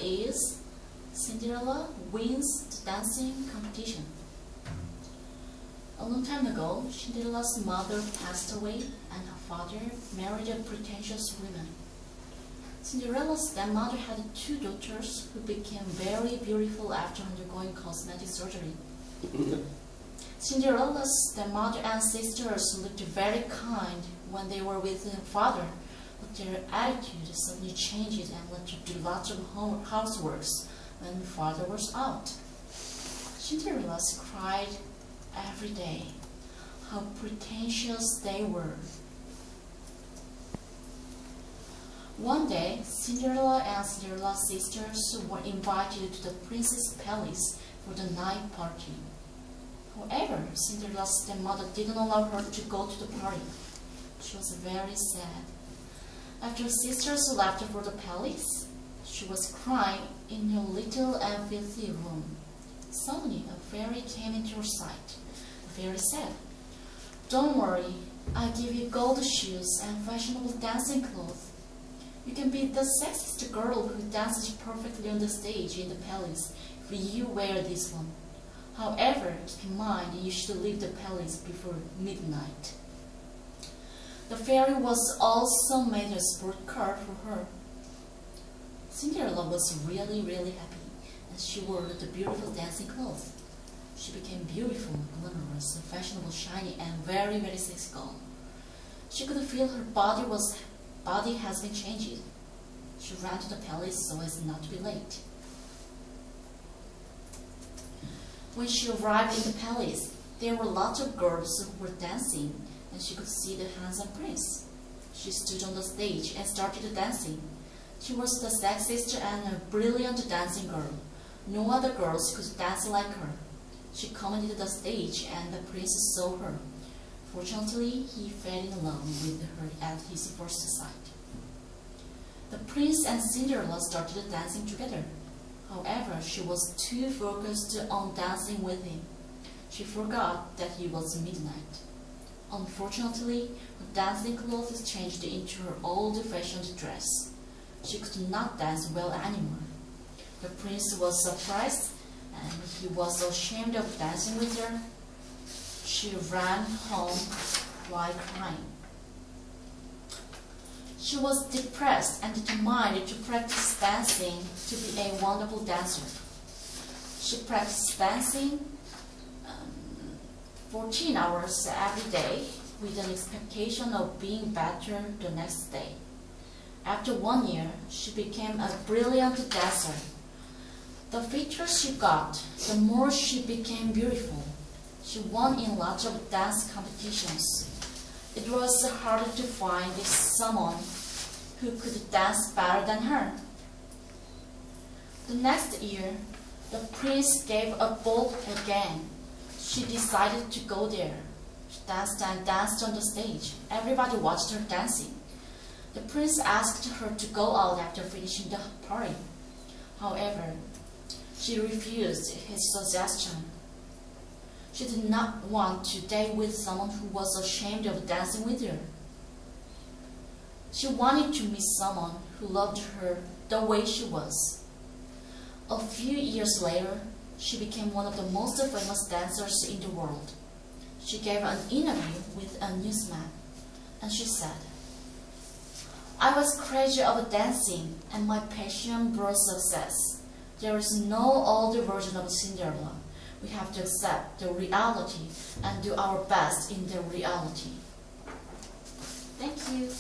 is Cinderella wins the dancing competition. A long time ago, Cinderella's mother passed away and her father married a pretentious woman. Cinderella's stepmother had two daughters who became very beautiful after undergoing cosmetic surgery. Cinderella's stepmother and sisters looked very kind when they were with their father, but their attitude suddenly changed and led to do lots of houseworks when father was out. Cinderella cried every day how pretentious they were. One day, Cinderella and Cinderella's sisters were invited to the prince's palace for the night party. However, Cinderella's stepmother didn't allow her to go to the party. She was very sad. After sisters left for the palace, she was crying in her little and filthy room. Suddenly, a fairy came into her sight. The fairy said, "Don't worry, I give you gold shoes and fashionable dancing clothes. You can be the sexiest girl who dances perfectly on the stage in the palace if you wear this one. However, keep in mind you should leave the palace before midnight." The fairy was also made a sport car for her. Cinderella was really happy, and she wore the beautiful dancing clothes. She became beautiful, glamorous, fashionable, shiny, and very sexy girl. She could feel her body has been changed. She ran to the palace so as not to be late. When she arrived in the palace, there were lots of girls who were dancing, and she could see the handsome prince. She stood on the stage and started dancing. She was the sexiest and a brilliant dancing girl. No other girls could dance like her. She commanded the stage, and the prince saw her. Fortunately, he fell in love with her at his first sight. The prince and Cinderella started dancing together. However, she was too focused on dancing with him. She forgot that it was midnight. Unfortunately, her dancing clothes changed into her old-fashioned dress. She could not dance well anymore. The prince was surprised, and he was ashamed of dancing with her. She ran home while crying. She was depressed and determined to practice dancing to be a wonderful dancer. She practiced dancing 14 hours every day with an expectation of being better the next day. After 1 year, she became a brilliant dancer. The fitter she got, the more she became beautiful. She won in lots of dance competitions. It was hard to find someone who could dance better than her. The next year, the prince gave a ball again. She decided to go there. She danced and danced on the stage. Everybody watched her dancing. The prince asked her to go out after finishing the party. However, she refused his suggestion. She did not want to date with someone who was ashamed of dancing with her. She wanted to meet someone who loved her the way she was. A few years later, she became one of the most famous dancers in the world. She gave an interview with a newsman, and she said, "I was crazy about dancing, and my passion brought success. There is no older version of Cinderella. We have to accept the reality and do our best in the reality." Thank you.